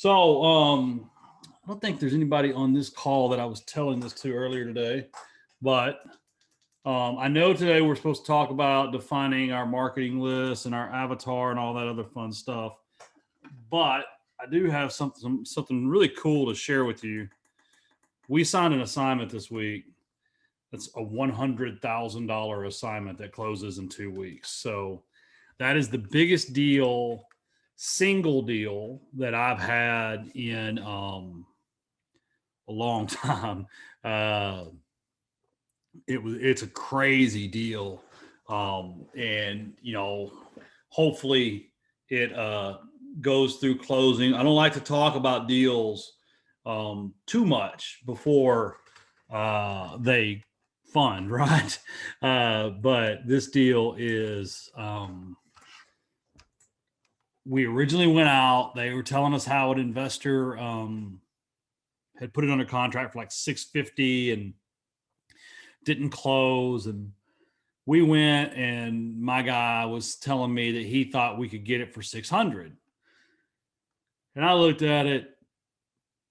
So I don't think there's anybody on this call that I was telling this to earlier today, but I know today we're supposed to talk about defining our marketing list and our avatar and all that other fun stuff. But I do have something really cool to share with you. We signed an assignment this week. That's a $100,000 assignment that closes in 2 weeks. So that is the biggest deal, single deal that I've had in a long time. Uh, it's a crazy deal, and hopefully it goes through closing. I don't like to talk about deals too much before they fund, right? But this deal is. We originally went out. They were telling us how an investor had put it under contract for like 650 and didn't close. And we went, and my guy was telling me that he thought we could get it for 600. And I looked at it.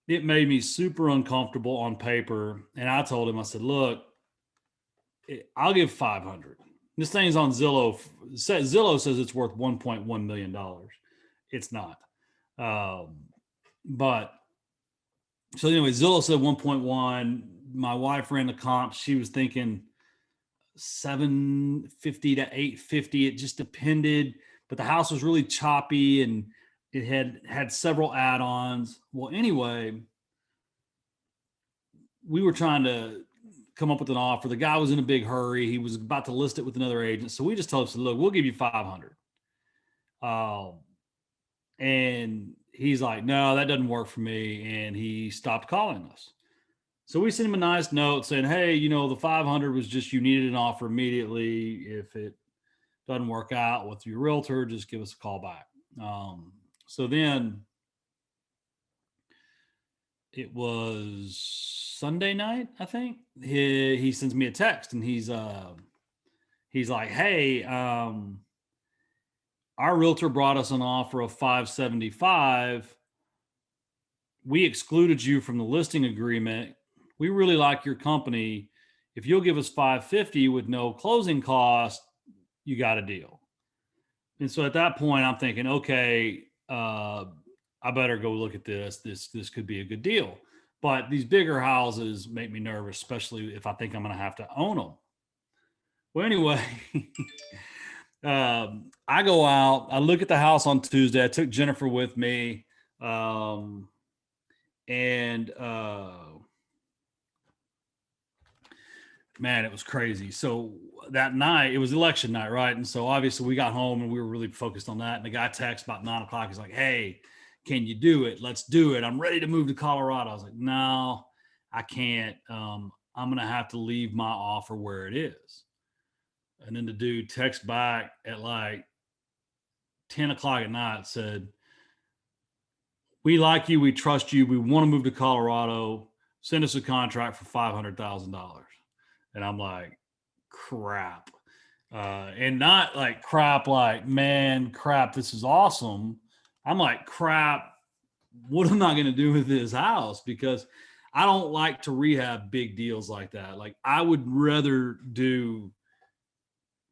It made me super uncomfortable on paper. And I told him, I said, look, I'll give 500. This thing's on Zillow. Zillow says it's worth $1.1 million. It's not. But so anyway, Zillow said 1.1. My wife ran the comps. She was thinking 750 to 850. It just depended. But the house was really choppy and it had several add-ons. Well, anyway, we were trying to come up with an offer. The guy was in a big hurry. He was about to list it with another agent. So we just told him, look, we'll give you 500. And he's like, no, that doesn't work for me. And he stopped calling us. So we sent him a nice note saying, hey, the 500 was just, you needed an offer immediately. If it doesn't work out with your realtor, just give us a call back. So then it was Sunday night, I think. He sends me a text and he's like, hey, our realtor brought us an offer of 575. We excluded you from the listing agreement. We really like your company. If you'll give us 550 with no closing cost, you got a deal. And so at that point, I'm thinking, okay, I better go look at this. This could be a good deal. But these bigger houses make me nervous, especially if I think I'm going to have to own them. Well, anyway, I go out. I look at the house on Tuesday. I took Jennifer with me, and man, it was crazy. So that night, it was election night, right? And so obviously we got home and we were really focused on that. And the guy texts about 9:00. He's like, hey, can you do it? Let's do it. I'm ready to move to Colorado. I was like, no, I can't. I'm going to have to leave my offer where it is. And then the dude texts back at like 10:00 at night, said, we like you. We trust you. We want to move to Colorado. Send us a contract for $500,000. And I'm like, crap. And not like crap, like, man, crap, this is awesome. I'm like, crap, what am I going to do with this house? Because I don't like to rehab big deals like that. Like, I would rather do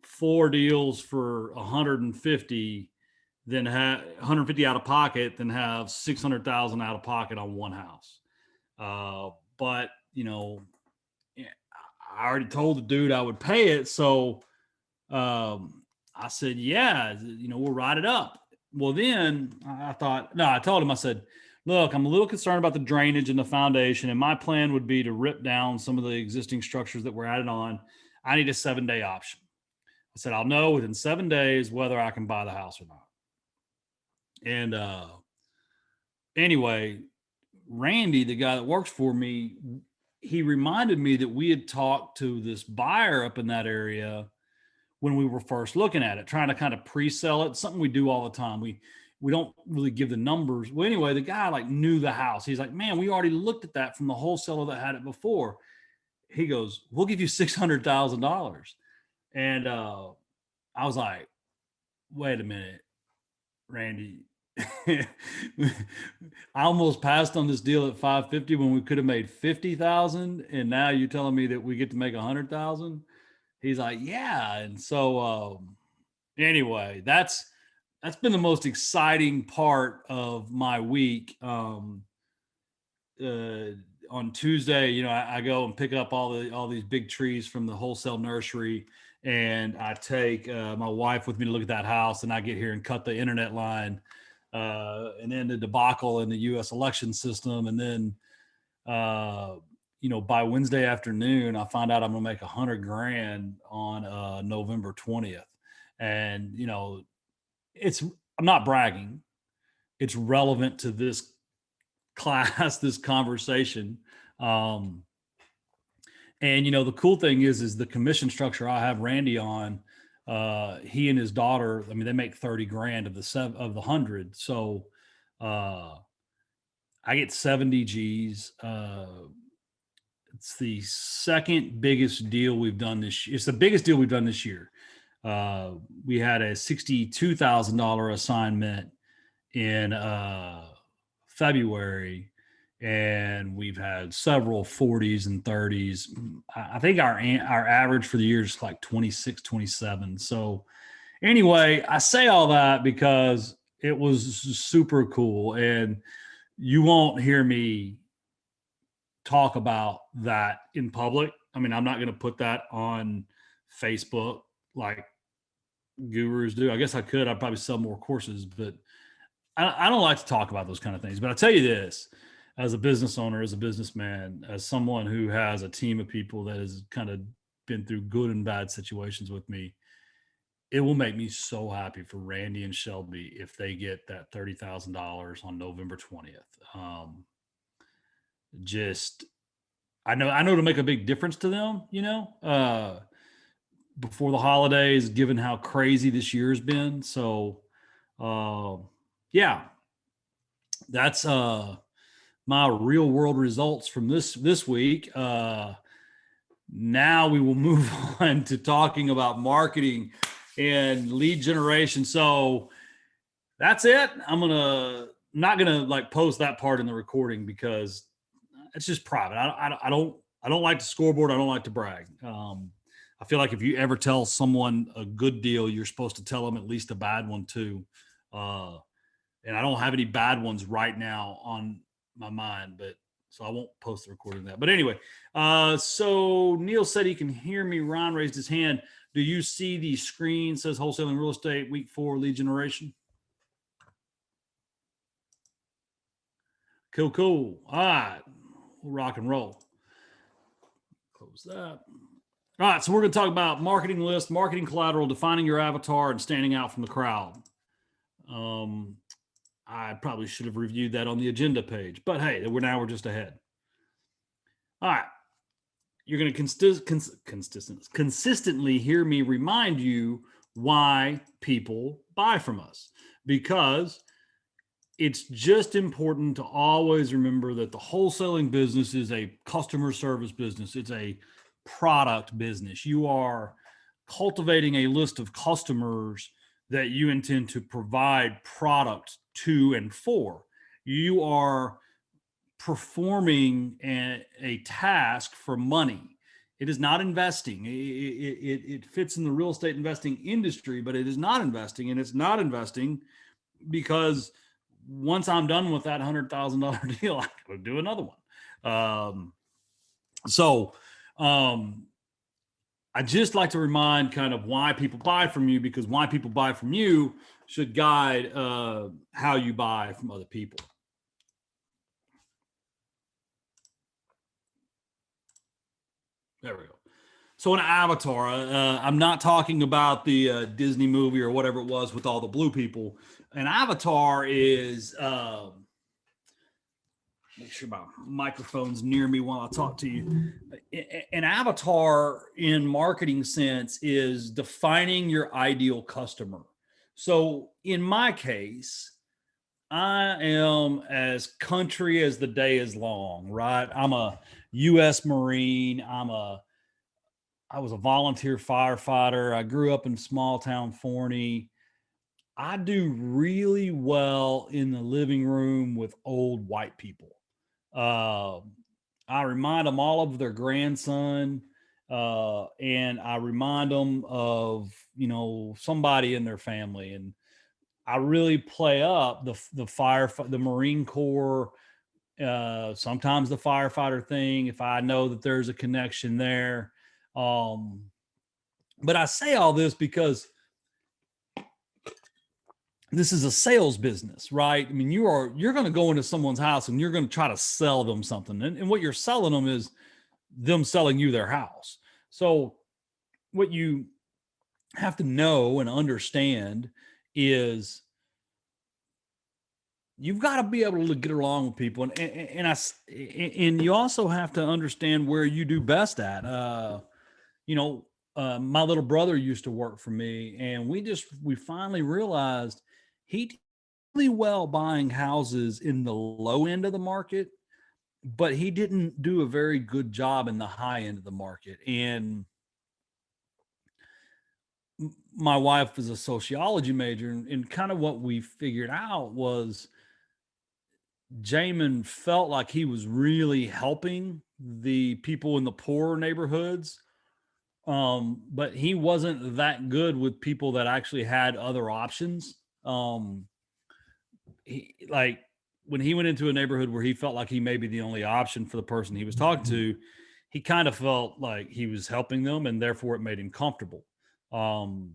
4 deals for 150 than have 150 out of pocket than have 600,000 out of pocket on one house. But I already told the dude I would pay it. So I said, yeah, we'll write it up. Well, then I told him, I said, look, I'm a little concerned about the drainage and the foundation. And my plan would be to rip down some of the existing structures that we're adding on. I need a 7-day option. I said, I'll know within 7 days whether I can buy the house or not. And anyway, Randy, the guy that works for me, he reminded me that we had talked to this buyer up in that area when we were first looking at it, trying to kind of pre-sell it. Something we do all the time. We don't really give the numbers. Well, anyway, the guy like knew the house. He's like, man, we already looked at that from the wholesaler that had it before. He goes, we'll give you $600,000. And I was like, wait a minute, Randy, I almost passed on this deal at 550 when we could have made 50,000, and now you're telling me that we get to make 100,000. He's like, yeah. And so anyway, that's been the most exciting part of my week. Uh, on Tuesday, I go and pick up all these big trees from the wholesale nursery, and I take my wife with me to look at that house, and I get here and cut the internet line, and then the debacle in the U.S. election system, and then by Wednesday afternoon, I find out I'm gonna make 100 grand on November 20th, and it's I'm not bragging. It's relevant to this class, this conversation. Um, and the cool thing is the commission structure I have Randy on. He and his daughter, I mean, they make 30 grand of the 100. So I get 70 G's. It's the second biggest deal we've done this year. It's the biggest deal we've done this year. We had a $62,000 assignment in February, and we've had several 40s and 30s. I think our average for the year is like 26, 27. So anyway, I say all that because it was super cool, and you won't hear me talk about that in public. I mean, I'm not going to put that on Facebook like gurus do. I guess I could. I'd probably sell more courses, but I don't like to talk about those kind of things. But I'll tell you this, as a business owner, as a businessman, as someone who has a team of people that has kind of been through good and bad situations with me, it will make me so happy for Randy and Shelby if they get that $30,000 on November 20th. Just I know it'll make a big difference to them, before the holidays, given how crazy this year's been. So yeah, that's my real world results from this week. Now we will move on to talking about marketing and lead generation. So that's it. I'm not gonna like post that part in the recording because it's just private. I don't like to scoreboard. I don't like to brag. I feel like if you ever tell someone a good deal, you're supposed to tell them at least a bad one too. And I don't have any bad ones right now on my mind, but so I won't post the recording of that. But anyway, so Neil said he can hear me. Ron raised his hand. Do you see the screen says wholesaling real estate week 4 lead generation? Cool. All right, we'll rock and roll. Close that. All right, so we're going to talk about marketing list, marketing collateral, defining your avatar, and standing out from the crowd. I probably should have reviewed that on the agenda page, but hey, we're just ahead. All right, you're going to consistently hear me remind you why people buy from us, because it's just important to always remember that the wholesaling business is a customer service business. It's a product business. You are cultivating a list of customers that you intend to provide product to and for. You are performing a task for money. It is not investing. It fits in the real estate investing industry, but it is not investing. And it's not investing because once I'm done with that $100,000 deal, I could do another one. I just like to remind kind of why people buy from you, because why people buy from you should guide how you buy from other people. There we go. So an avatar, I'm not talking about the Disney movie or whatever it was with all the blue people. An avatar is, make sure my microphone's near me while I talk to you. An avatar in marketing sense is defining your ideal customer. So in my case, I am as country as the day is long, right? I'm a U.S. Marine. I was a volunteer firefighter. I grew up in small town Forney. I do really well in the living room with old white people. Uh, I remind them all of their grandson, and I remind them of, somebody in their family. And I really play up the Marine Corps, sometimes the firefighter thing if I know that there's a connection there. Um, but I say all this because this is a sales business, right? I mean, you're going to go into someone's house and you're going to try to sell them something, and what you're selling them is them selling you their house. So what you have to know and understand is you've got to be able to get along with people, and you also have to understand where you do best at. You know, my little brother used to work for me, and we finally realized he did really well buying houses in the low end of the market, but he didn't do a very good job in the high end of the market. And my wife is a sociology major, and kind of what we figured out was Jamin felt like he was really helping the people in the poorer neighborhoods, but he wasn't that good with people that actually had other options. He like when he went into a neighborhood where he felt like he may be the only option for the person he was talking to, he kind of felt like he was helping them, and therefore it made him comfortable. Um,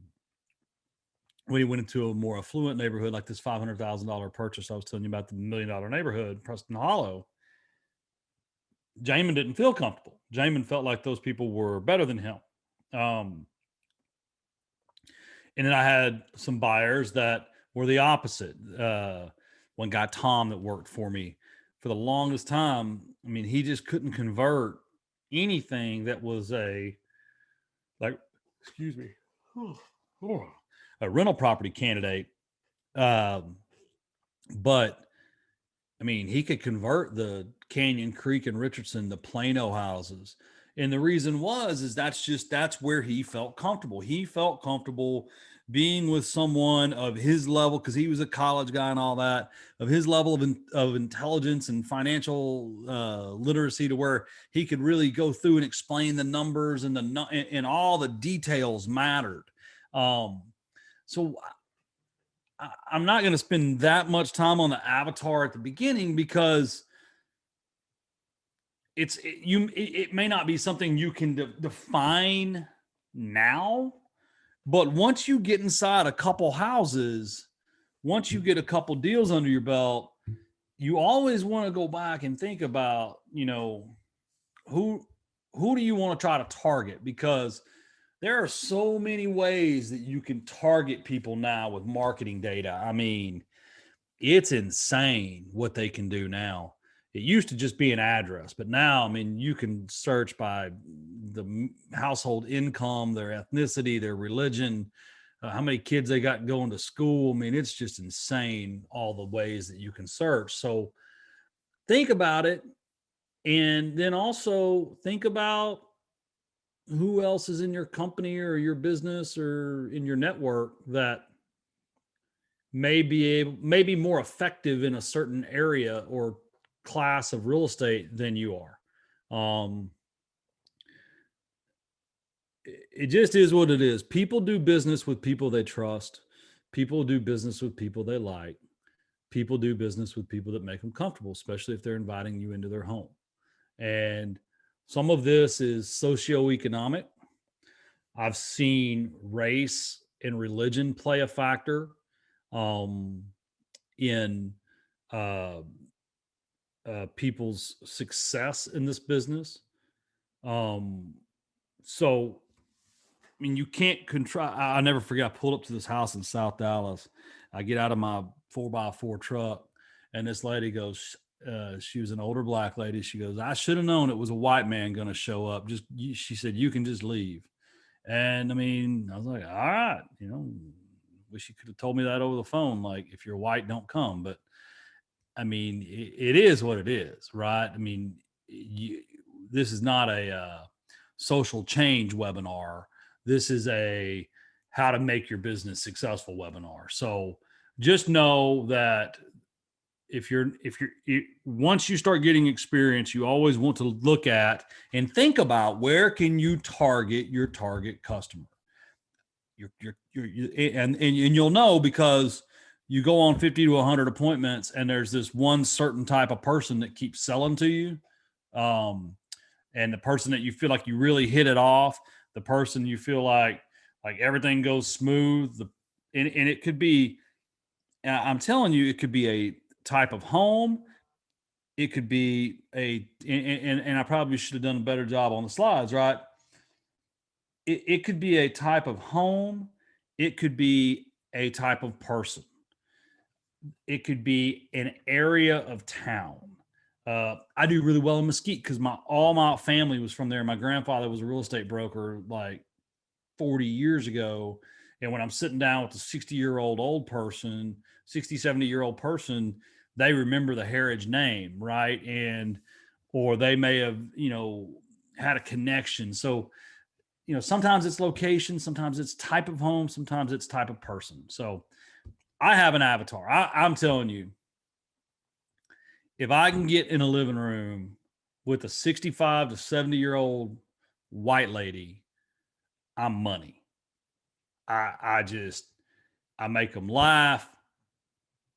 when he went into a more affluent neighborhood like this $500,000 purchase I was telling you about, the $1 million neighborhood, Preston Hollow, Jamin didn't feel comfortable. Jamin felt like those people were better than him. Um, and then I had some buyers that were the opposite. One guy, Tom, that worked for me for the longest time. I mean, he just couldn't convert anything that was like, excuse me, a rental property candidate. Um, but I mean, he could convert the Canyon Creek and Richardson to Plano houses. And the reason is that's where he felt comfortable. He felt comfortable being with someone of his level, because he was a college guy and all that, of his level of intelligence and financial literacy, to where he could really go through and explain the numbers, and all the details mattered. Um, so I'm not going to spend that much time on the avatar at the beginning, because it may not be something you can define now, but once you get inside a couple houses, once you get a couple deals under your belt, you always want to go back and think about, who do you want to try to target, because there are so many ways that you can target people now with marketing data. I mean, it's insane what they can do now. It used to just be an address, but now, I mean, you can search by the household income, their ethnicity, their religion, how many kids they got going to school. I mean, it's just insane all the ways that you can search. So think about it. And then also think about who else is in your company or your business or in your network that may be more effective in a certain area or class of real estate than you are. Um, it just is what it is. People do business with people they trust. People do business with people they like. People do business with people that make them comfortable, especially if they're inviting you into their home. And some of this is socioeconomic. I've seen race and religion play a factor um, in uh, people's success in this business. Um, so, I mean, you can't control. I never forget. I pulled up to this house in South Dallas. I get out of my 4x4 truck, and this lady goes. She was an older black lady. She goes, "I should have known it was a white man going to show up." She said, "You can just leave." And I mean, I was like, "All right, wish you could have told me that over the phone. Like, if you're white, don't come." But I mean, it is what it is, right? I mean, this is not a social change webinar. This is a how to make your business successful webinar. So just know that once you start getting experience, you always want to look at and think about where can you target your target customer. And you'll know because you go on 50 to 100 appointments and there's this one certain type of person that keeps selling to you. And the person that you feel like you really hit it off, the person you feel like everything goes smooth, and it could be, I'm telling you, it could be a type of home. It could be and I probably should have done a better job on the slides, right? It could be a type of home. It could be a type of person. It could be an area of town. I do really well in Mesquite because all my family was from there. My grandfather was a real estate broker like 40 years ago. And when I'm sitting down with a 60-year-old old person, 60, 70-year-old person, they remember the Heritage name, right? Or they may have, had a connection. So, sometimes it's location, sometimes it's type of home, sometimes it's type of person. So I have an avatar. I'm telling you, if I can get in a living room with a 65 to 70-year-old white lady, I'm money. I make them laugh.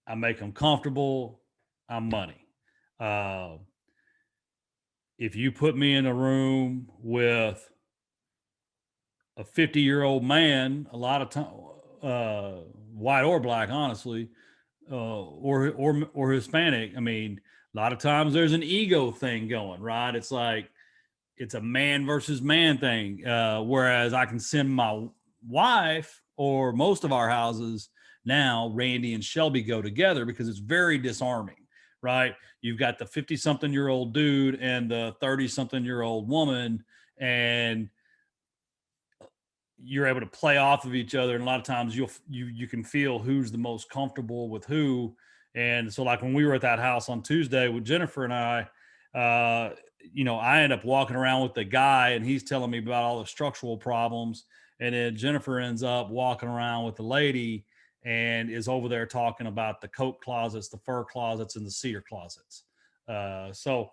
I make them comfortable. I'm money. If you put me in a room with a 50-year-old man, a lot of time, white or black, honestly, or Hispanic, I mean, a lot of times there's an ego thing going, right? It's like it's a man versus man thing. Whereas I can send my wife, or most of our houses now, Randy and Shelby go together because it's very disarming, right? You've got the 50-something-year-old dude and the 30-something-year-old woman, and you're able to play off of each other. And a lot of times you can feel who's the most comfortable with who. And so like when we were at that house on Tuesday with Jennifer and I end up walking around with the guy and he's telling me about all the structural problems. And then Jennifer ends up walking around with the lady and is over there talking about the coat closets, the fur closets, and the cedar closets. So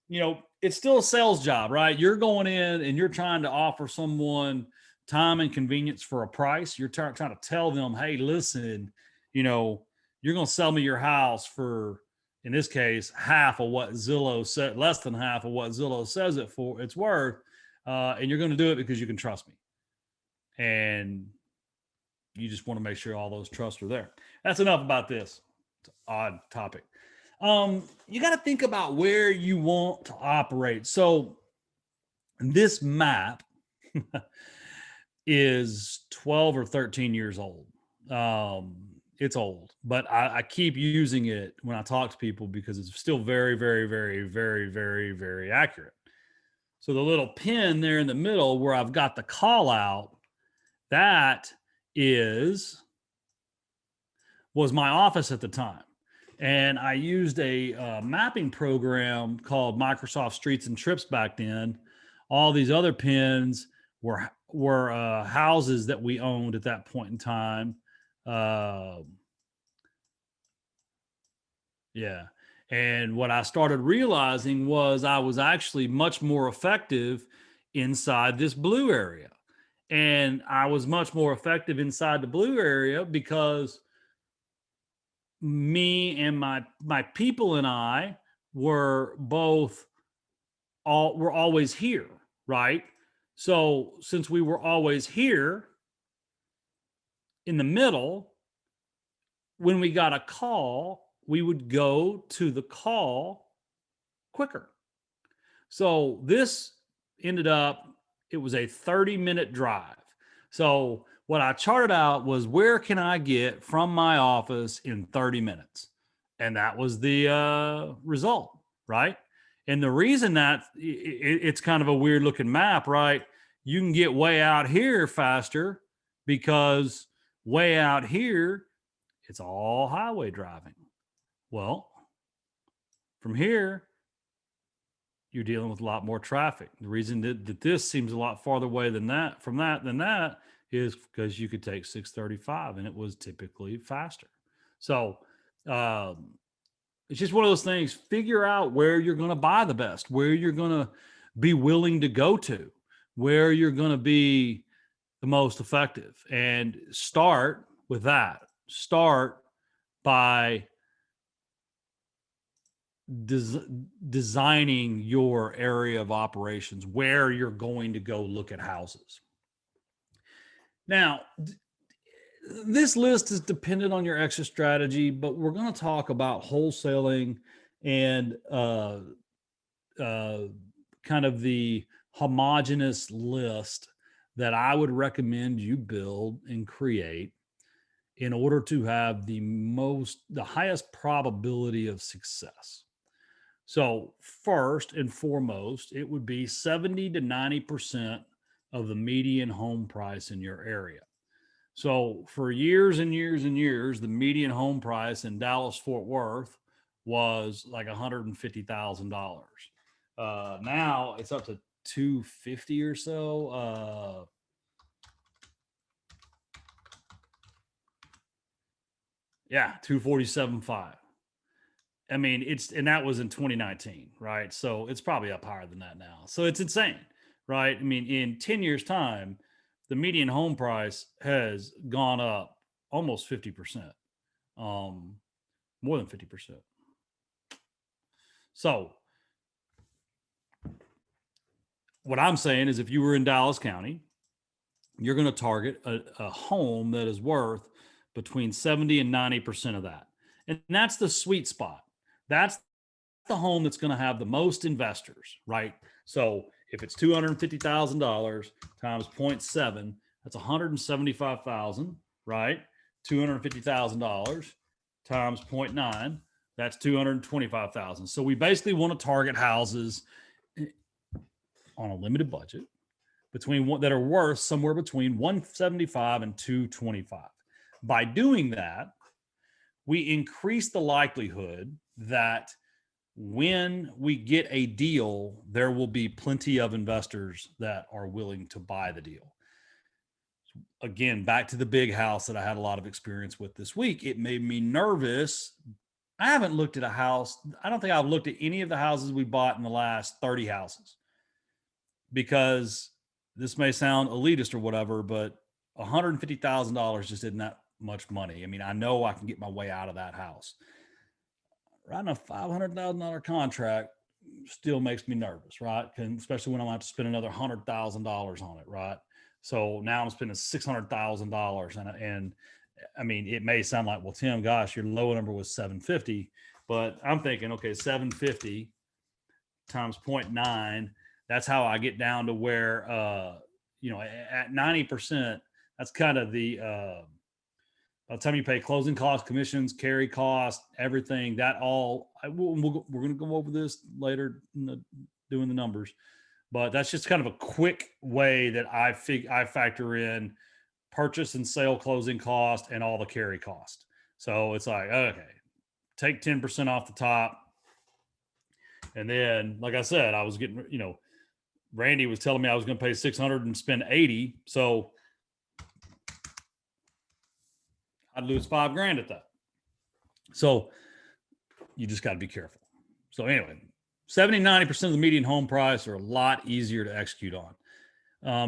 it's still a sales job, right? You're going in and you're trying to offer someone time and convenience for a price. You're trying to tell them, hey, listen, you're going to sell me your house for, in this case, half of what Zillow said, less than half of what Zillow says it's worth. And you're going to do it because you can trust me. And you just want to make sure all those trusts are there. That's enough about this. It's an odd topic. You got to think about where you want to operate. So this map is 12 or 13 years old. It's old, but I keep using it when I talk to people because it's still very, very, very, very, very, very accurate. So the little pin there in the middle where I've got the call out, that was my office at the time. And I used a mapping program called Microsoft Streets and Trips back then. All these other pins were houses that we owned at that point in time. Yeah. And what I started realizing was I was actually much more effective inside this blue area. And I was much more effective inside the blue area because me and my people and I were always here, right? So since we were always here in the middle, when we got a call, we would go to the call quicker. So this ended up, it was a 30-minute drive. So what I charted out was where can I get from my office in 30 minutes? And that was the result, right? And the reason that it's kind of a weird looking map, right? You can get way out here faster because way out here, it's all highway driving. Well, from here, you're dealing with a lot more traffic. The reason that this seems a lot farther away than that is because you could take 635 and it was typically faster. So um, it's just one of those things. Figure out where you're going to buy the best, where you're going to be willing to go to, where you're going to be the most effective, and start with that. Start by designing your area of operations, where you're going to go look at houses. Now, this list is dependent on your exit strategy, but we're going to talk about wholesaling and kind of the homogenous list that I would recommend you build and create in order to have the highest probability of success. So first and foremost, it would be 70 to 90% of the median home price in your area. So for years and years and years, the median home price in Dallas Fort Worth was like $150,000. Now it's up to 250 or so. Yeah, 247.5. I mean, and that was in 2019, right? So it's probably up higher than that now. So it's insane, right? I mean, in 10 years' time, the median home price has gone up almost 50%, more than 50%. So what I'm saying is if you were in Dallas County, you're going to target a home that is worth between 70 and 90% of that. And that's the sweet spot. That's the home that's going to have the most investors, right? So if it's $250,000 times 0.7, that's 175,000, right? $250,000 times 0.9, that's 225,000. So we basically want to target houses on a limited budget that are worth somewhere between 175 and 225. By doing that, we increase the likelihood that when we get a deal, there will be plenty of investors that are willing to buy the deal. Again, back to the big house that I had a lot of experience with this week. It made me nervous. I haven't looked at a house. I don't think I've looked at any of the houses we bought in the last 30 houses, because this may sound elitist or whatever, but $150,000 just isn't that much money. I mean, I know I can get my way out of that house. Writing a $500,000 contract still makes me nervous, right? Especially when I'm going to have to spend another $100,000 on it, right? So now I'm spending $600,000, and I mean, it may sound like, well, Tim, gosh, your low number was 750, but I'm thinking, okay, 750 times 0.9. That's how I get down to where, at 90%, that's kind of the, by the time you pay closing costs, commissions, carry costs, everything, that all, we're going to go over this later doing the numbers, but that's just kind of a quick way that I factor in purchase and sale closing cost and all the carry cost. So it's like, okay, take 10% off the top. And then, like I said, I was getting, Randy was telling me I was going to pay 600 and spend 80. So I'd lose $5,000 at that. So you just got to be careful. So anyway, 70, 90% of the median home price are a lot easier to execute on.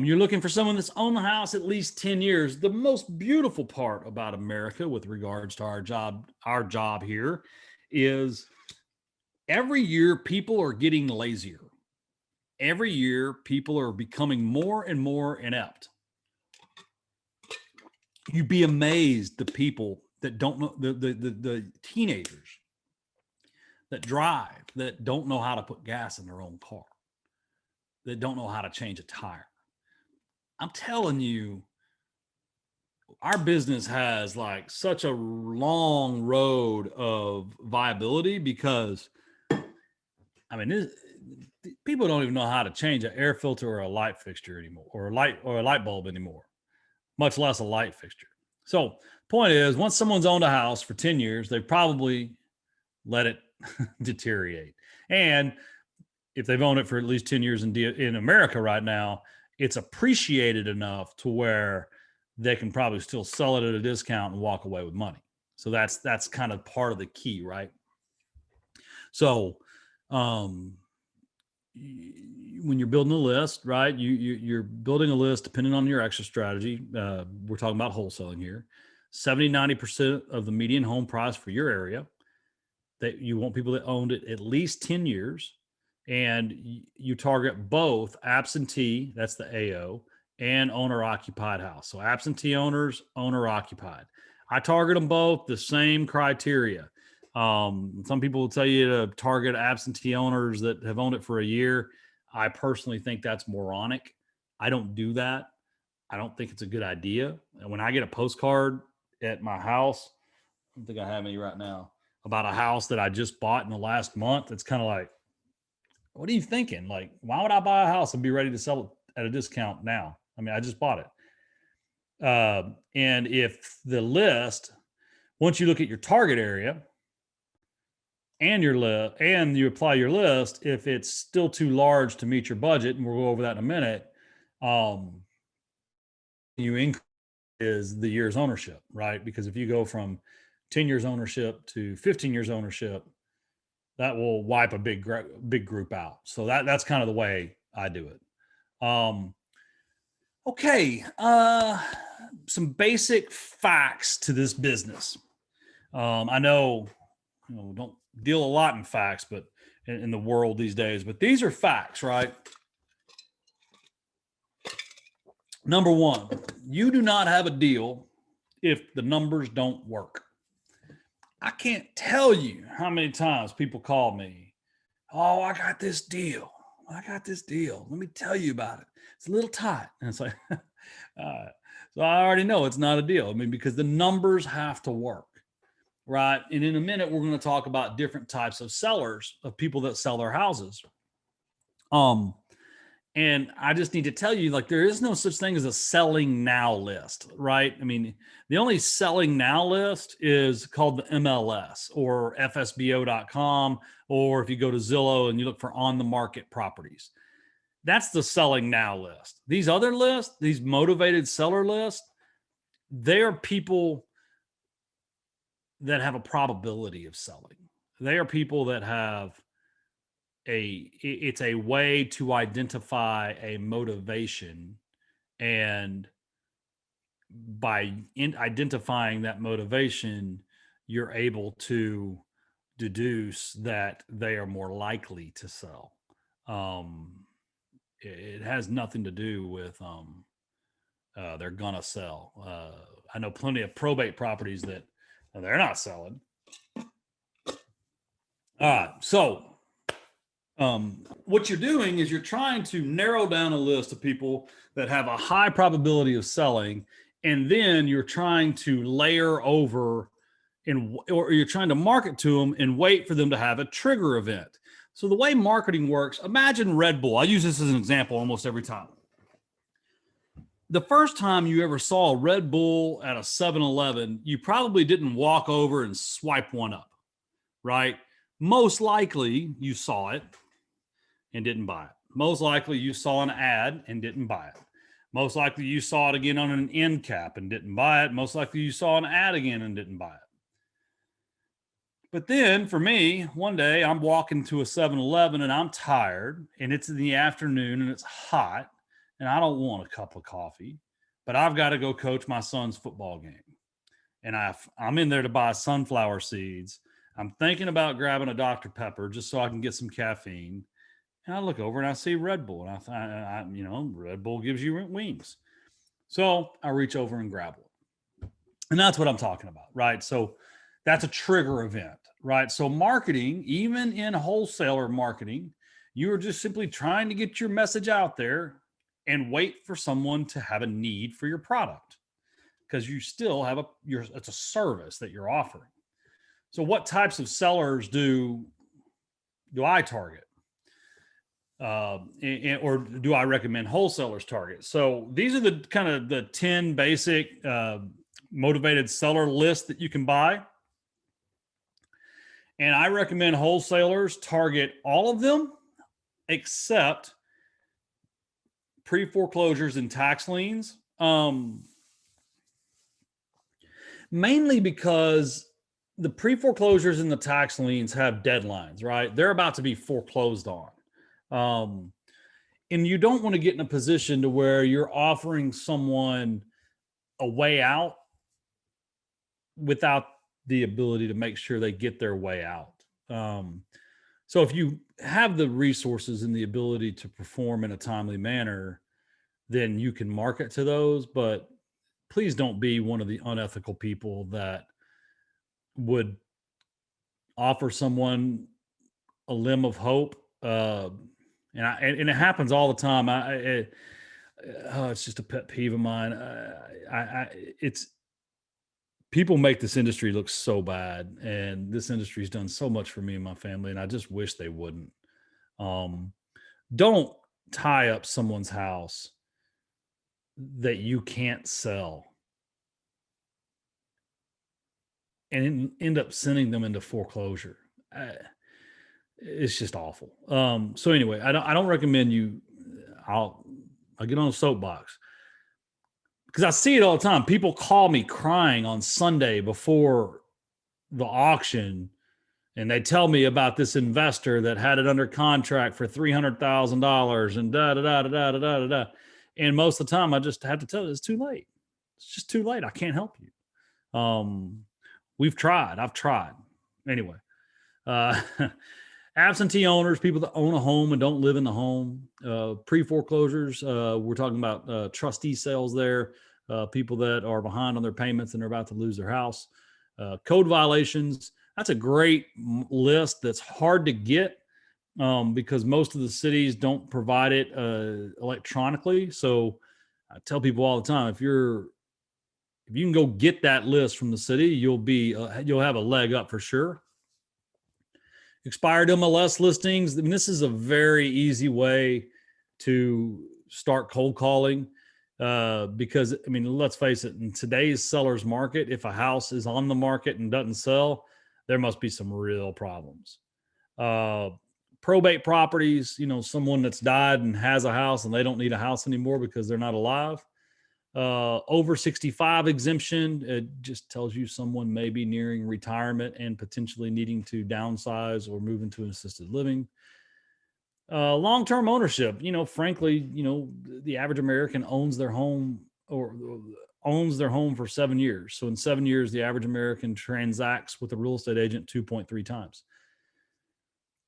You're looking for someone that's owned the house at least 10 years. The most beautiful part about America with regards to our job here is every year people are getting lazier. Every year people are becoming more and more inept. You'd be amazed the people that don't know, the teenagers that drive, that don't know how to put gas in their own car, that don't know how to change a tire. I'm telling you, our business has like such a long road of viability because, I mean, people don't even know how to change an air filter or a light fixture anymore, or a light bulb anymore, much less a light fixture. So point is, once someone's owned a house for 10 years, they probably let it deteriorate. And if they've owned it for at least 10 years in America right now, it's appreciated enough to where they can probably still sell it at a discount and walk away with money. So that's kind of part of the key, right? So when you're building a list, right, you're building a list depending on your exit strategy. We're talking about wholesaling here. 70-90% of the median home price for your area, that you want people that owned it at least 10 years, and you target both absentee, that's the AO, and owner occupied house. So absentee owners, owner occupied. I target them both the same criteria. Some people will tell you to target absentee owners that have owned it for a year. I personally think that's moronic. I don't do that. I don't think it's a good idea. And when I get a postcard at my house, I don't think I have any right now, about a house that I just bought in the last month, it's kind of like, what are you thinking? Like, why would I buy a house and be ready to sell it at a discount now? I mean, I just bought it. And if the list, once you look at your target area and your list, and you apply your list, if it's still too large to meet your budget, and we'll go over that in a minute, you increase is the year's ownership, right? Because if you go from 10 years ownership to 15 years ownership, that will wipe a big group out. So that's kind of the way I do it. Okay. Some basic facts to this business. I know, don't deal a lot in facts, but in the world these days, but these are facts, right? Number one, you do not have a deal if the numbers don't work. I can't tell you how many times people call me, oh, I got this deal. Let me tell you about it. It's a little tight. And it's like, so I already know it's not a deal. I mean, because the numbers have to work, right? And in a minute, we're going to talk about different types of sellers, of people that sell their houses. And I just need to tell you, like, there is no such thing as a selling now list, right? I mean, the only selling now list is called the MLS or FSBO.com, or if you go to Zillow and you look for on the market properties, that's the selling now list. These other lists, these motivated seller lists, they're people that have a probability of selling. They are people that have it's a way to identify a motivation, and by identifying that motivation, you're able to deduce that they are more likely to sell. It has nothing to do with they're gonna sell. I know plenty of probate properties that they're not selling. All right, so what you're doing is you're trying to narrow down a list of people that have a high probability of selling, and then you're trying to layer over or you're trying to market to them and wait for them to have a trigger event. So the way marketing works, imagine Red Bull. I use this as an example almost every time. The first time you ever saw a Red Bull at a 7-Eleven, you probably didn't walk over and swipe one up, right? Most likely you saw it and didn't buy it. Most likely you saw an ad and didn't buy it. Most likely you saw it again on an end cap and didn't buy it. Most likely you saw an ad again and didn't buy it. But then for me, one day I'm walking to a 7-Eleven and I'm tired, and it's in the afternoon and it's hot, and I don't want a cup of coffee, but I've got to go coach my son's football game. And I'm in there to buy sunflower seeds. I'm thinking about grabbing a Dr. Pepper just so I can get some caffeine. And I look over and I see Red Bull, and I Red Bull gives you wings. So I reach over and grab one. And that's what I'm talking about, right? So that's a trigger event, right? So marketing, even in wholesaler marketing, you are just simply trying to get your message out there and wait for someone to have a need for your product, because you still have it's a service that you're offering. So what types of sellers do I target? Or do I recommend wholesalers target? So these are the kind of the 10 basic motivated seller lists that you can buy. And I recommend wholesalers target all of them except pre-foreclosures and tax liens. Mainly because the pre-foreclosures and the tax liens have deadlines, right? They're about to be foreclosed on. Um, and you don't want to get in a position to where you're offering someone a way out without the ability to make sure they get their way out. Um, so if you have the resources and the ability to perform in a timely manner, then you can market to those. But please don't be one of the unethical people that would offer someone a limb of hope. And it happens all the time. It's just a pet peeve of mine. It's people make this industry look so bad, and this industry's done so much for me and my family, and I just wish they wouldn't. Um, don't tie up someone's house that you can't sell and end up sending them into foreclosure. It's just awful. So anyway, I don't recommend you. I'll I'll get on a soapbox because I see it all the time. People call me crying on Sunday before the auction, and they tell me about this investor that had it under contract for $300,000 and da da da da da da da da. And most of the time, I just have to tell you it's too late. It's just too late. I can't help you. We've tried. I've tried. Anyway, uh, absentee owners, people that own a home and don't live in the home, pre foreclosures. We're talking about trustee sales there, people that are behind on their payments and they're about to lose their house, code violations. That's a great list that's hard to get because most of the cities don't provide it electronically. So I tell people all the time, if you can go get that list from the city, you'll have a leg up for sure. Expired MLS listings. I mean, this is a very easy way to start cold calling because, I mean, let's face it, in today's seller's market, if a house is on the market and doesn't sell, there must be some real problems. Uh, Probate properties, someone that's died and has a house and they don't need a house anymore because they're not alive. Over 65 exemption, it just tells you someone may be nearing retirement and potentially needing to downsize or move into an assisted living. Long-term ownership, frankly, the average American owns their home or owns their home for 7 years. So in 7 years, the average American transacts with a real estate agent 2.3 times.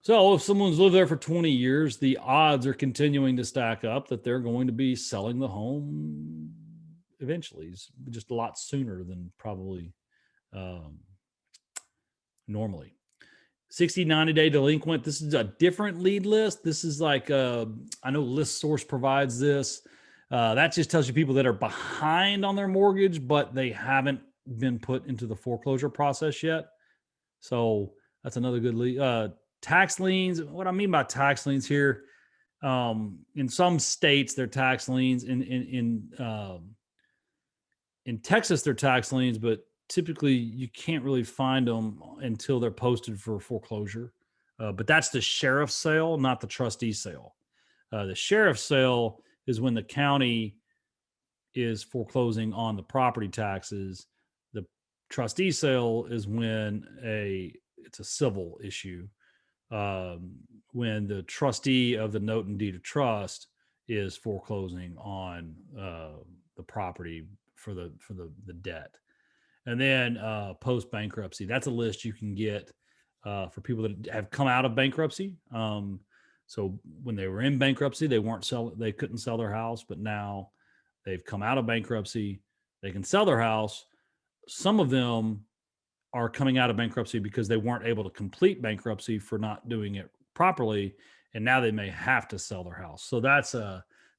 So if someone's lived there for 20 years, the odds are continuing to stack up that they're going to be selling the home eventually, just a lot sooner than probably um, normally. 60, 90-day delinquent. This is a different lead list. This is like, I know List Source provides this. That just tells you people that are behind on their mortgage, but they haven't been put into the foreclosure process yet. So that's another good lead. Tax liens. What I mean by tax liens here, in some states, they're tax liens. In Texas, they're tax liens, but typically you can't really find them until they're posted for foreclosure. But that's the sheriff's sale, not the trustee sale. The sheriff's sale is when the county is foreclosing on the property taxes. The trustee sale is when it's a civil issue. When the trustee of the note and deed of trust is foreclosing on the property for the debt. And then post bankruptcy, that's a list you can get for people that have come out of bankruptcy. So when they were in bankruptcy, they couldn't sell their house, but now they've come out of bankruptcy, they can sell their house. Some of them are coming out of bankruptcy because they weren't able to complete bankruptcy for not doing it properly, and now they may have to sell their house. So that's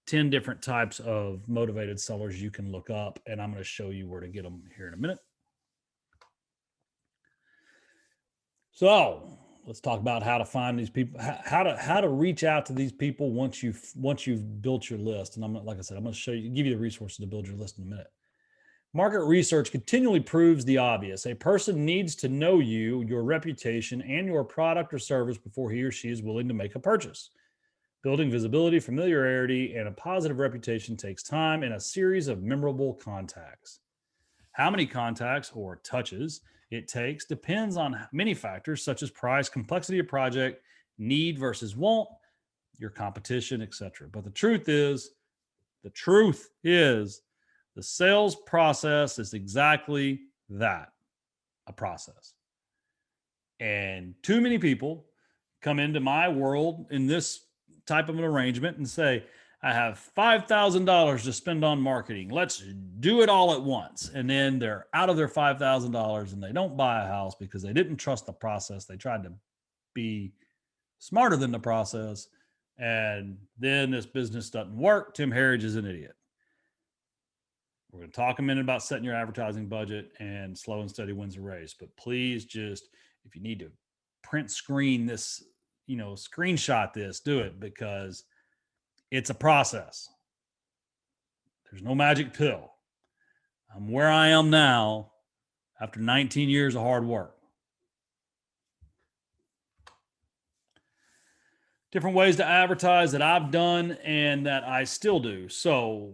10 different types of motivated sellers you can look up, and I'm going to show you where to get them here in a minute. So let's talk about how to find these people, how to reach out to these people once you've built your list. And like I said, I'm going to give you the resources to build your list in a minute. Market research continually proves the obvious. A person needs to know you, your reputation, and your product or service before he or she is willing to make a purchase. Building visibility, familiarity, and a positive reputation takes time and a series of memorable contacts. How many contacts or touches it takes depends on many factors such as price, complexity of project, need versus want, your competition, etc. But the truth is the sales process is exactly that, a process. And too many people come into my world in this type of an arrangement and say, I have $5,000 to spend on marketing. Let's do it all at once. And then they're out of their $5,000 and they don't buy a house because they didn't trust the process. They tried to be smarter than the process. And then this business doesn't work. Tim Harridge is an idiot. We're going to talk a minute about setting your advertising budget, and slow and steady wins the race. But please just, if you need to print screen this, screenshot this, do it, because it's a process. There's no magic pill. I'm where I am now after 19 years of hard work. Different ways to advertise that I've done and that I still do. So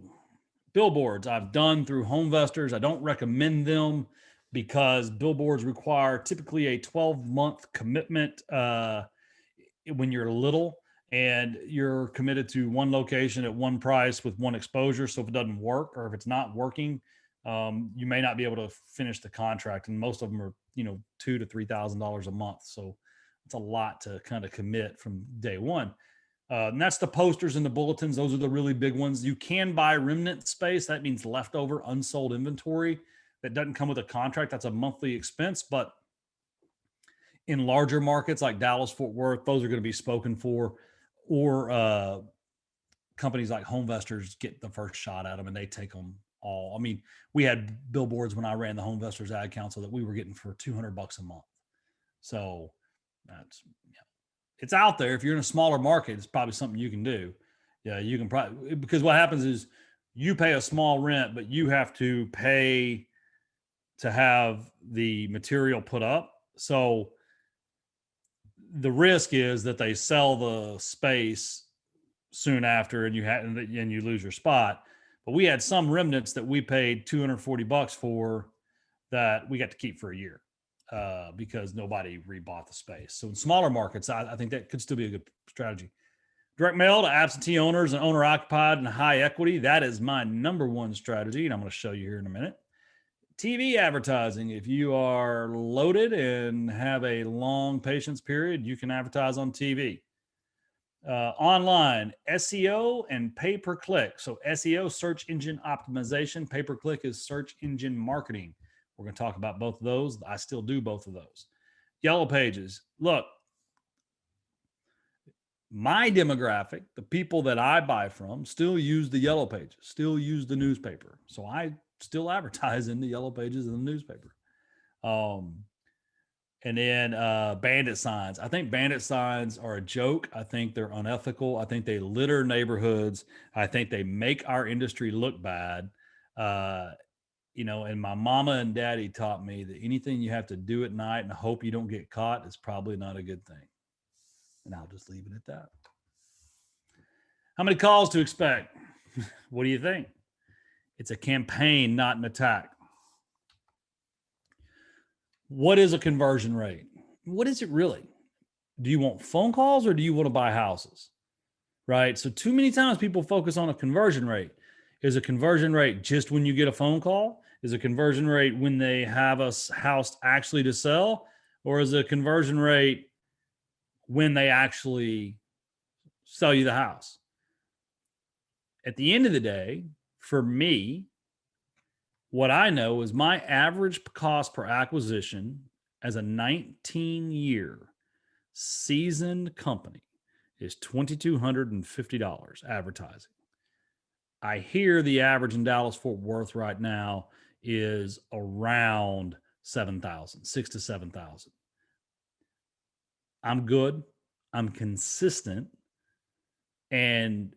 billboards I've done through Homevestors. I don't recommend them because billboards require typically a 12-month commitment when you're little and you're committed to one location at one price with one exposure. So if it doesn't work or if it's not working, you may not be able to finish the contract. And most of them are, $2,000 to $3,000 a month. So it's a lot to kind of commit from day one. And that's the posters and the bulletins. Those are the really big ones. You can buy remnant space. That means leftover unsold inventory that doesn't come with a contract. That's a monthly expense. But in larger markets like Dallas, Fort Worth, those are going to be spoken for, or companies like Homevestors get the first shot at them and they take them all. I mean, we had billboards when I ran the Homevestors ad council that we were getting for $200 a month. So that's, it's out there. If you're in a smaller market, it's probably something you can do. Yeah, you can probably, because what happens is you pay a small rent, but you have to pay to have the material put up. So the risk is that they sell the space soon after and you lose your spot. But we had some remnants that we paid $240 for that we got to keep for a year because nobody rebought the space. So in smaller markets, I think that could still be a good strategy. Direct mail to absentee owners and owner occupied and high equity. That is my number one strategy. And I'm going to show you here in a minute. TV advertising. If you are loaded and have a long patience period, you can advertise on TV. Online, SEO and pay-per-click. So SEO, search engine optimization. Pay-per-click is search engine marketing. We're going to talk about both of those. I still do both of those. Yellow pages. Look, my demographic, the people that I buy from, still use the yellow pages, still use the newspaper. So I still advertise in the yellow pages in the newspaper. And then bandit signs. I think bandit signs are a joke. I think they're unethical. I think they litter neighborhoods. I think they make our industry look bad. And my mama and daddy taught me that anything you have to do at night and hope you don't get caught is probably not a good thing. And I'll just leave it at that. How many calls to expect? What do you think? It's a campaign, not an attack. What is a conversion rate? What is it really? Do you want phone calls or do you want to buy houses? Right? So too many times people focus on a conversion rate. Is a conversion rate just when you get a phone call? Is a conversion rate when they have a house actually to sell? Or is a conversion rate when they actually sell you the house? At the end of the day, for me, what I know is my average cost per acquisition as a 19-year seasoned company is $2,250 advertising. I hear the average in Dallas-Fort Worth right now is around 7,000, 6,000 to 7,000. I'm good. I'm consistent. And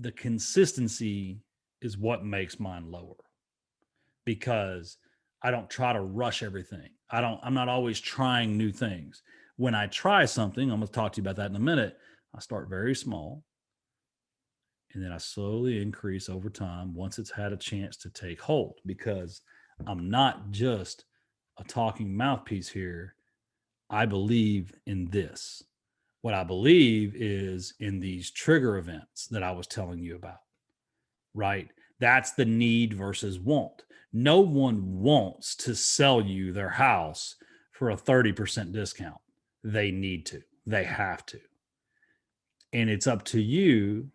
the consistency is what makes mine lower because I don't try to rush everything. I'm not always trying new things. When I try something, I'm going to talk to you about that in a minute. I start very small. And then I slowly increase over time once it's had a chance to take hold, because I'm not just a talking mouthpiece here. I believe in this. What I believe is in these trigger events that I was telling you about, right? That's the need versus want. No one wants to sell you their house for a 30% discount. They need to, they have to. And it's up to you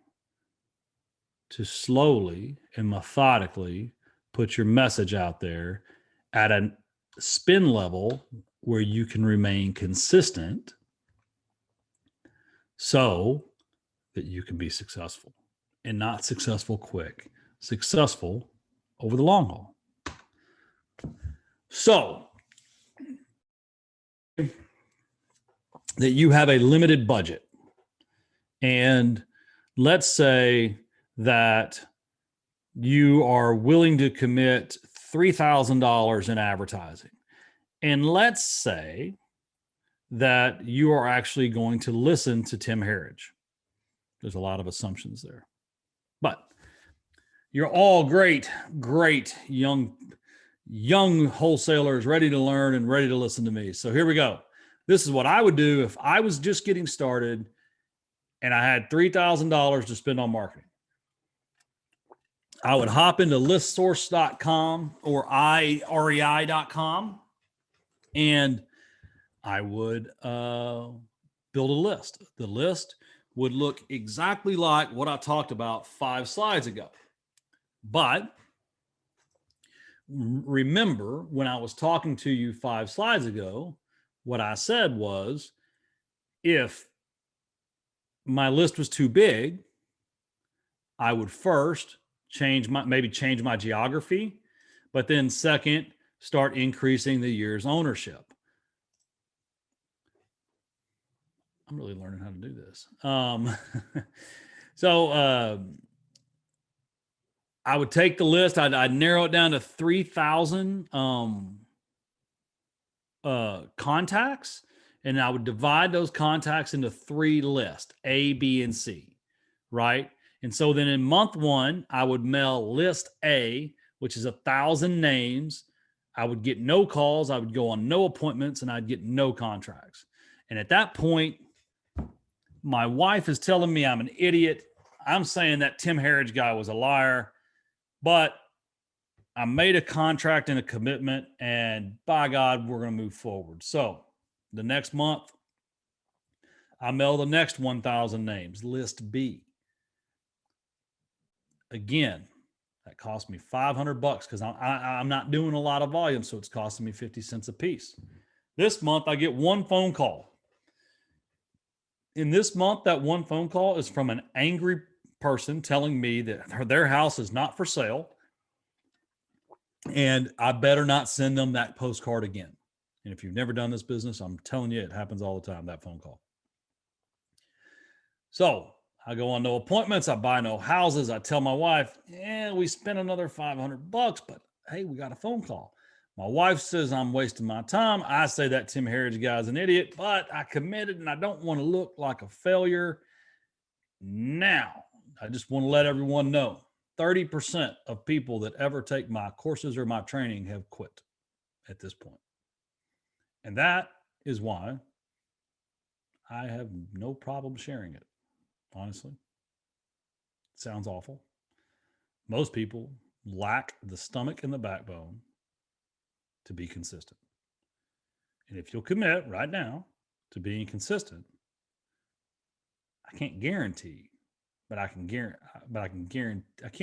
to slowly and methodically put your message out there at a spin level where you can remain consistent so that you can be successful, and not successful quick, successful over the long haul. So that you have a limited budget, and let's say that you are willing to commit $3,000 in advertising. And let's say that you are actually going to listen to Tim Harridge. There's a lot of assumptions there, but you're all great young wholesalers ready to learn and ready to listen to me. So here we go. This is what I would do if I was just getting started and I had $3,000 to spend on marketing. I would hop into listsource.com or rei.com, and I would build a list. The list would look exactly like what I talked about 5 slides ago. But remember, when I was talking to you 5 slides ago, what I said was, if my list was too big, I would first change my geography, but then second, start increasing the year's ownership. I'm really learning how to do this. I would take the list. I'd narrow it down to 3,000 contacts, and I would divide those contacts into 3 lists, A, B, and C, right? And so then in month 1, I would mail list A, which is 1,000 names. I would get no calls. I would go on no appointments, and I'd get no contracts. And at that point, my wife is telling me I'm an idiot. I'm saying that Tim Harridge guy was a liar, but I made a contract and a commitment, and by God, we're going to move forward. So the next month, I mail the next 1,000 names, list B. Again, that cost me $500 because I'm not doing a lot of volume, so it's costing me 50 cents a piece. This month, I get 1 phone call. In this month, that 1 phone call is from an angry person telling me that their house is not for sale, and I better not send them that postcard again. And if you've never done this business, I'm telling you, it happens all the time, that phone call. So I go on no appointments. I buy no houses. I tell my wife, we spent another $500, but hey, we got a phone call. My wife says I'm wasting my time. I say that Tim Harridge guy is an idiot, but I committed and I don't want to look like a failure. Now, I just want to let everyone know 30% of people that ever take my courses or my training have quit at this point. And that is why I have no problem sharing it. Honestly, it sounds awful. Most people lack the stomach and the backbone to be consistent. And if you'll commit right now to being consistent, I can't guarantee, but I can't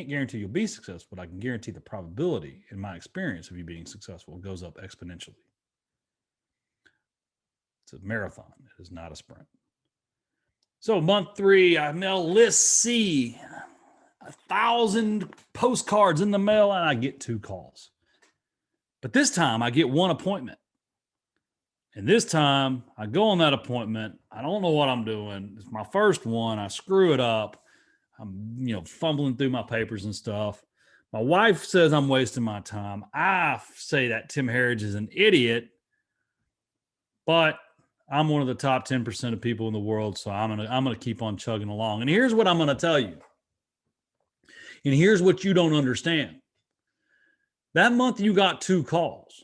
guarantee you'll be successful, but I can guarantee the probability, in my experience, of you being successful goes up exponentially. It's a marathon. It is not a sprint. So month 3, I mail list C, 1,000 postcards in the mail, and I get 2 calls. But this time I get 1 appointment. And this time I go on that appointment. I don't know what I'm doing. It's my first one. I screw it up. I'm, fumbling through my papers and stuff. My wife says I'm wasting my time. I say that Tim Harridge is an idiot, but I'm one of the top 10% of people in the world. So I'm going to keep on chugging along. And here's what I'm going to tell you. And here's what you don't understand. That month you got 2 calls,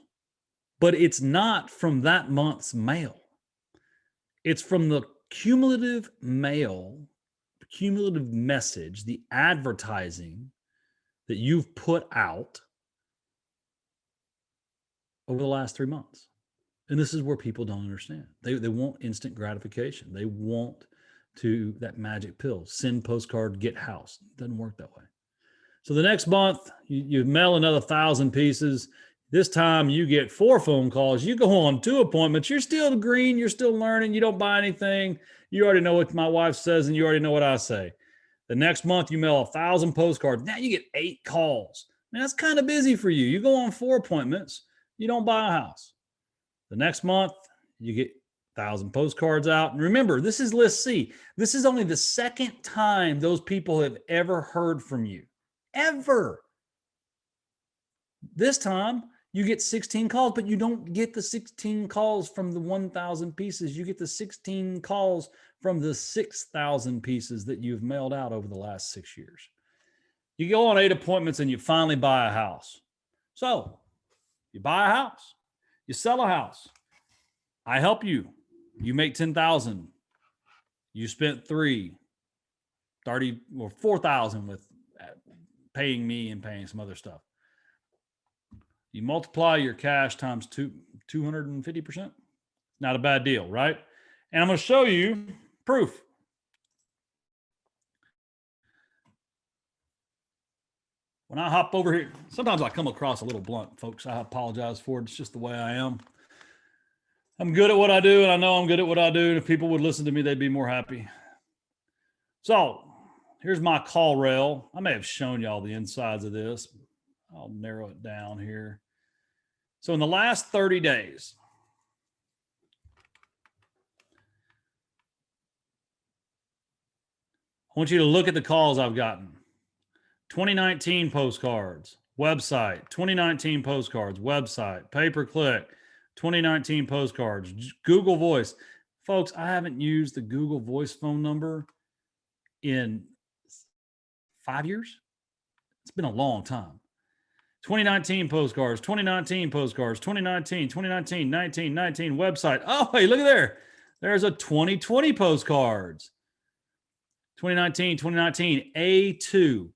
but it's not from that month's mail. It's from the cumulative mail, cumulative message, the advertising that you've put out over the last 3 months. And this is where people don't understand. They want instant gratification. They want that magic pill, send postcard, get house. It doesn't work that way. So the next month, you mail another 1,000 pieces. This time you get 4 phone calls. You go on 2 appointments. You're still green. You're still learning. You don't buy anything. You already know what my wife says, and you already know what I say. The next month, you mail 1,000 postcards. Now you get 8 calls. Man, that's kind of busy for you. You go on 4 appointments. You don't buy a house. The next month, you get 1,000 postcards out. And remember, this is list C. This is only the second time those people have ever heard from you. Ever. This time, you get 16 calls, but you don't get the 16 calls from the 1,000 pieces. You get the 16 calls from the 6,000 pieces that you've mailed out over the last 6 years. You go on 8 appointments and you finally buy a house. So you buy a house, you sell a house. I help you. You make 10,000. You spent 30 or 4,000 with paying me and paying some other stuff. You multiply your cash times 250%. Not a bad deal, right? And I'm going to show you proof. When I hop over here, sometimes I come across a little blunt, folks. I apologize for it. It's just the way I am. I'm good at what I do, and I know I'm good at what I do. And if people would listen to me, they'd be more happy. So here's my call rail. I may have shown y'all the insides of this. I'll narrow it down here. So in the last 30 days, I want you to look at the calls I've gotten. 2019 postcards, website, 2019 postcards, website, pay-per-click, 2019 postcards, Google Voice. Folks, I haven't used the Google Voice phone number in 5 years. It's been a long time. 2019 postcards, 2019 postcards, 2019, 2019, 19, 19 website. Oh, hey, look at there. There's a 2020 postcards. 2019, 2019, A2.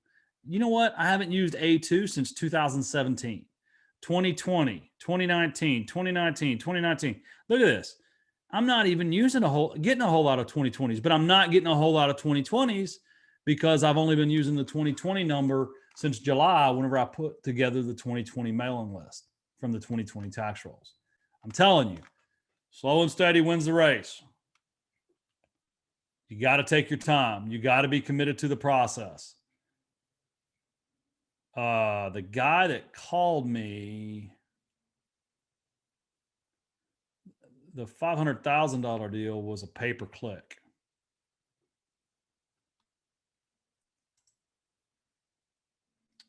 You know what? I haven't used A2 since 2017. 2020, 2019, 2019, 2019. Look at this. I'm not even getting a whole lot of 2020s, but I'm not getting a whole lot of 2020s because I've only been using the 2020 number since July, whenever I put together the 2020 mailing list from the 2020 tax rolls. I'm telling you, slow and steady wins the race. You got to take your time. You got to be committed to the process. The guy that called me, the $500,000 deal was a pay-per-click.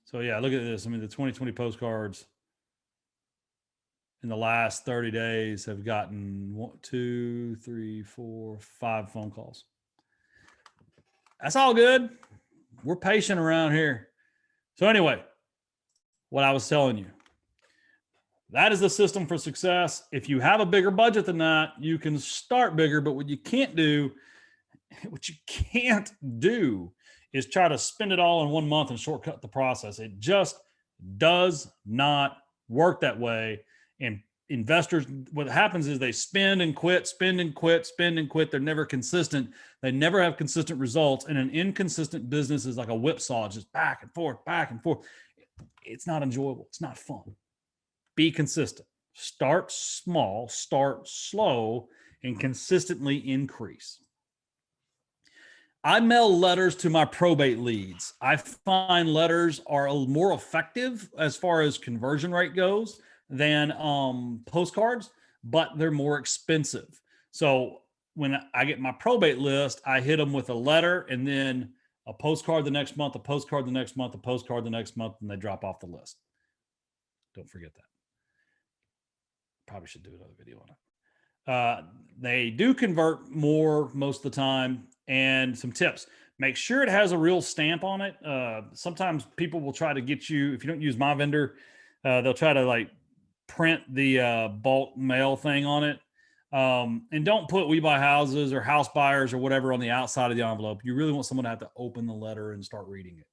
So yeah, look at this. I mean, the 2020 postcards in the last 30 days have gotten 5 phone calls. That's all good. We're patient around here. So anyway, what I was telling you, that is the system for success. If you have a bigger budget than that, you can start bigger, but what you can't do is try to spend it all in 1 month and shortcut the process. It just does not work that way. And investors, what happens is they spend and quit, spend and quit, spend and quit. They're never consistent. They never have consistent results. And an inconsistent business is like a whipsaw, just back and forth, back and forth. It's not enjoyable. It's not fun. Be consistent. Start small, start slow, and consistently increase. I mail letters to my probate leads. I find letters are more effective as far as conversion rate goes than postcards, but they're more expensive. So when I get my probate list, I hit them with a letter and then a postcard the next month, a postcard the next month, a postcard the next month, and they drop off the list. Don't forget that. Probably should do another video on it. They do convert more most of the time. And some tips. Make sure it has a real stamp on it. Sometimes people will try to get you, if you don't use my vendor, they'll try to like print the bulk mail thing on it. And don't put We Buy Houses or House Buyers or whatever on the outside of the envelope. You really want someone to have to open the letter and start reading it.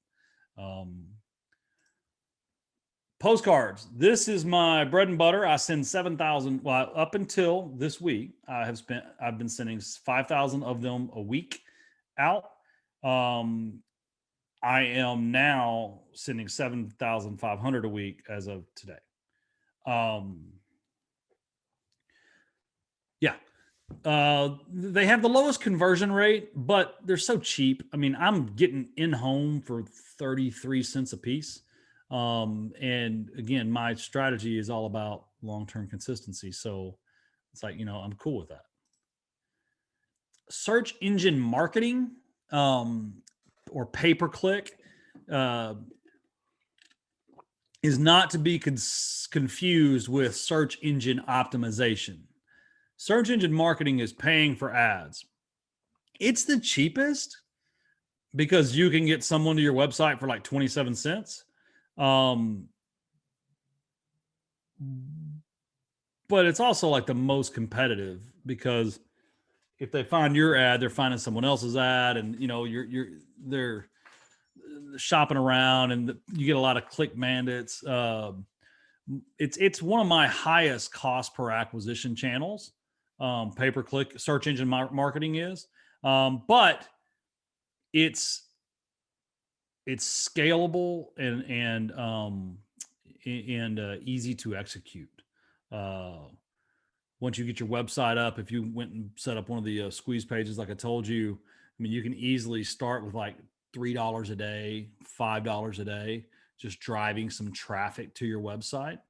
Postcards. This is my bread and butter. I send 7,000. Well, up until this week, I've been sending 5,000 of them a week out. I am now sending 7,500 a week as of today. Yeah. They have the lowest conversion rate, but they're so cheap. I mean, I'm getting in home for 33 cents a piece. And again, my strategy is all about long-term consistency. So it's like, I'm cool with that. Search engine marketing, or pay-per-click, is not to be confused with search engine optimization. Search engine marketing is paying for ads. It's the cheapest because you can get someone to your website for like 27 cents. But it's also like the most competitive because if they find your ad, they're finding someone else's ad, and they're shopping around, and you get a lot of click mandates. It's one of my highest cost per acquisition channels. Pay-per-click search engine marketing is, but it's scalable and easy to execute. Once you get your website up, if you went and set up one of the squeeze pages, like I told you, I mean, you can easily start with like $3 a day, $5 a day, just driving some traffic to your website.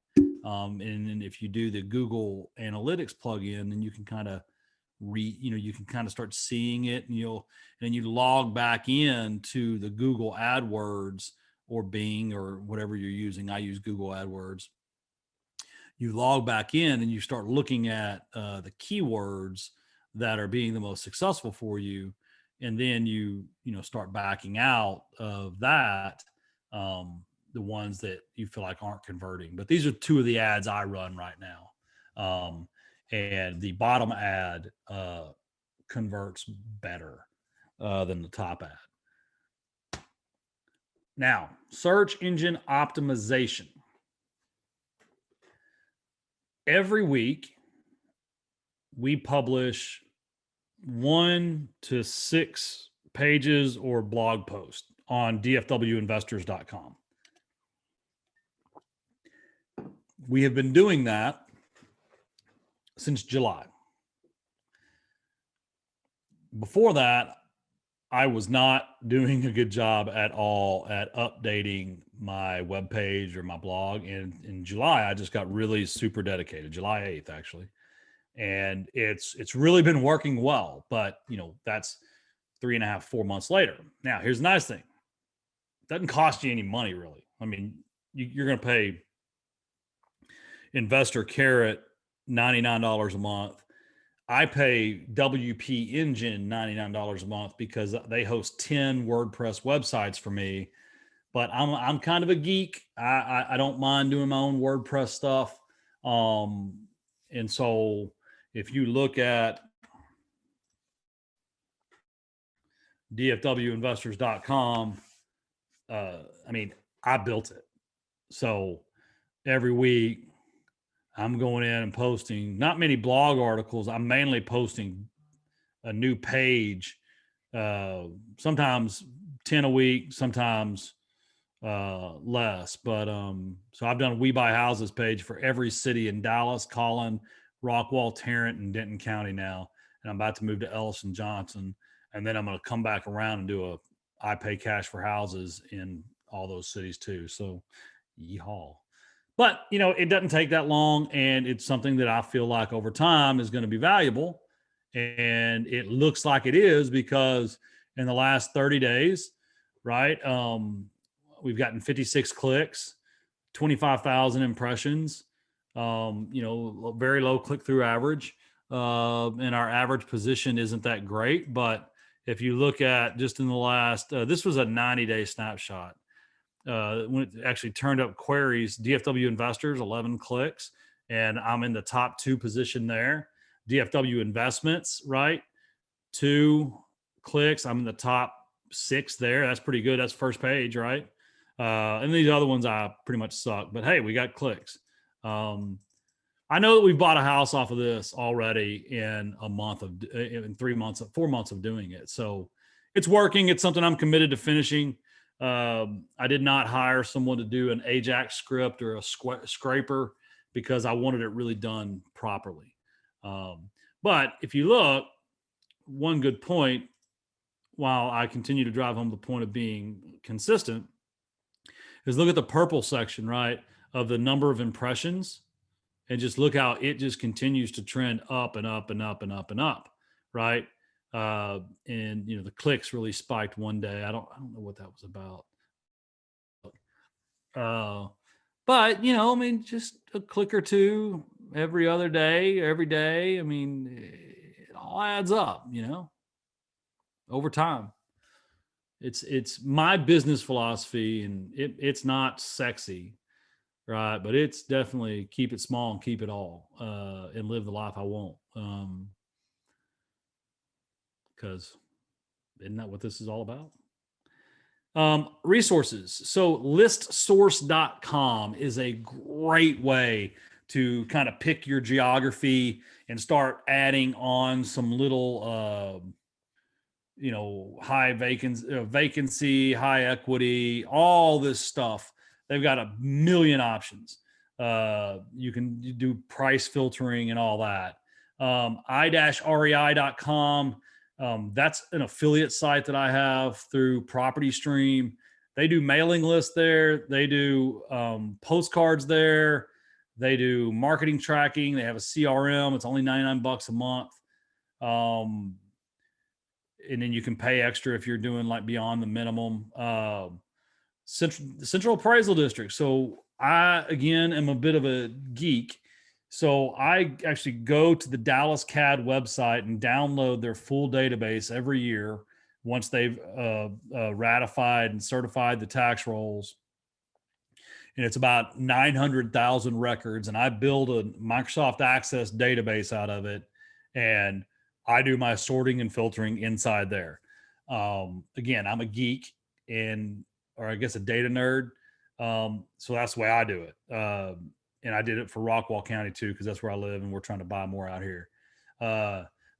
And then if you do the Google Analytics plugin, then you can kind of you can kind of start seeing it, and you log back in to the Google AdWords or Bing or whatever you're using. I use Google AdWords. You log back in and you start looking at the keywords that are being the most successful for you. And then you start backing out of that, the ones that you feel like aren't converting. But these are two of the ads I run right now. And the bottom ad converts better than the top ad. Now, search engine optimization. Every week, we publish 1 to 6 pages or blog posts on dfwinvestors.com. We have been doing that since July. Before that, I was not doing a good job at all at updating my webpage or my blog. And in July, I just got really super dedicated, July 8th, actually. And it's really been working well, but that's 3.5, 4 months later. Now, here's the nice thing. It doesn't cost you any money, really. I mean, you're going to pay Investor Carrot $99 a month. I pay WP Engine $99 a month because they host 10 WordPress websites for me. But I'm kind of a geek. I don't mind doing my own WordPress stuff. And so if you look at dfwinvestors.com, I mean, I built it. So every week I'm going in and posting not many blog articles. I'm mainly posting a new page, sometimes 10 a week, sometimes less. But so I've done a We Buy Houses page for every city in Dallas, Collin, Rockwall, Tarrant, and Denton County now. And I'm about to move to Ellis and Johnson. And then I'm going to come back around and do I pay cash for houses in all those cities too. So yeehaw. But, it doesn't take that long, and it's something that I feel like over time is going to be valuable. And it looks like it is because in the last 30 days, right, we've gotten 56 clicks, 25,000 impressions, very low click-through average. And our average position isn't that great, but If you look at just in the last, this was a 90-day snapshot. When it actually turned up queries, DFW investors, 11 clicks, and I'm in the top 2 position there. DFW investments, right? 2 clicks. I'm in the top 6 there. That's pretty good. That's first page, right? And these other ones I pretty much suck, but hey, we got clicks. I know that we've bought a house off of this already in a month of, in 3 months, 4 months of doing it. So it's working. It's something I'm committed to finishing. I did not hire someone to do an Ajax script or a scraper because I wanted it really done properly. But if you look, one good point, while I continue to drive home the point of being consistent, is look at the purple section, right, of the number of impressions, and just look how it just continues to trend up and up and up and up and up, right? And the clicks really spiked one day. I don't know what that was about. But I mean, just a click or two every other day, every day. I mean, it all adds up, over time. It's my business philosophy, and it's not sexy, right? But it's definitely keep it small and keep it all, and live the life I want. Because isn't that what this is all about? Resources. So listsource.com is a great way to kind of pick your geography and start adding on some little, high vacancy, high equity, all this stuff. They've got a million options. You can do price filtering and all that. i-rei.com. That's an affiliate site that I have through Property Stream. They do mailing lists there. They do postcards there. They do marketing tracking. They have a CRM. It's only $99 a month. And then you can pay extra if you're doing like beyond the minimum. Central Appraisal District. So I, again, am a bit of a geek. So I actually go to the Dallas CAD website and download their full database every year once they've ratified and certified the tax rolls. And it's about 900,000 records. And I build a Microsoft Access database out of it. And I do my sorting and filtering inside there. Again, I'm a geek or I guess a data nerd. So that's the way I do it. And I did it for Rockwall County too, because that's where I live and we're trying to buy more out here.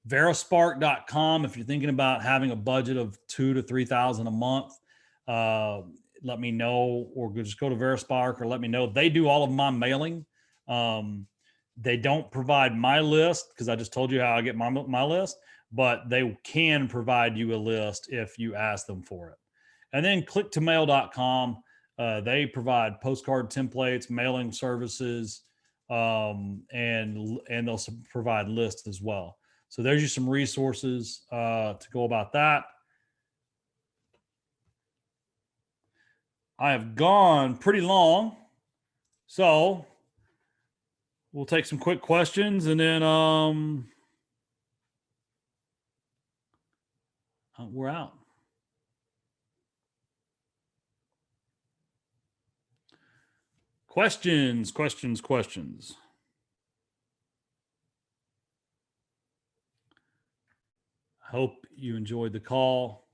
Verispark.com. If you're thinking about having a budget of $2,000 to $3,000 a month, let me know, or just go to Verispark or let me know. They do all of my mailing. They don't provide my list because I just told you how I get my list, but they can provide you a list if you ask them for it. And then clicktomail.com. They provide postcard templates, mailing services, and they'll provide lists as well. So there's just some resources to go about that. I have gone pretty long, so we'll take some quick questions and then we're out. Questions. I hope you enjoyed the call.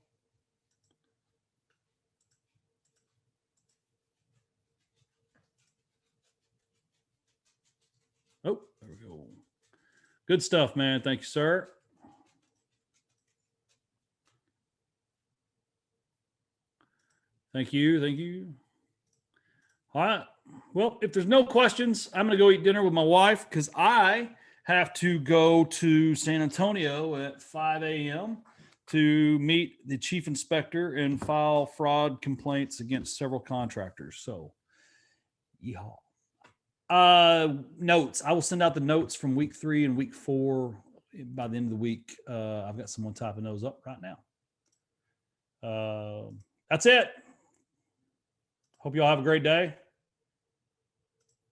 Oh, there we go. Good stuff, man. Thank you, sir. Thank you. All right. Well, if there's no questions, I'm going to go eat dinner with my wife because I have to go to San Antonio at 5 a.m. to meet the chief inspector and file fraud complaints against several contractors. So, yeehaw. Notes. I will send out the notes from week 3 and week 4 by the end of the week. I've got someone typing those up right now. That's it. Hope you all have a great day.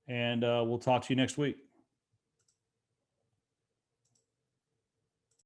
And we'll talk to you next week.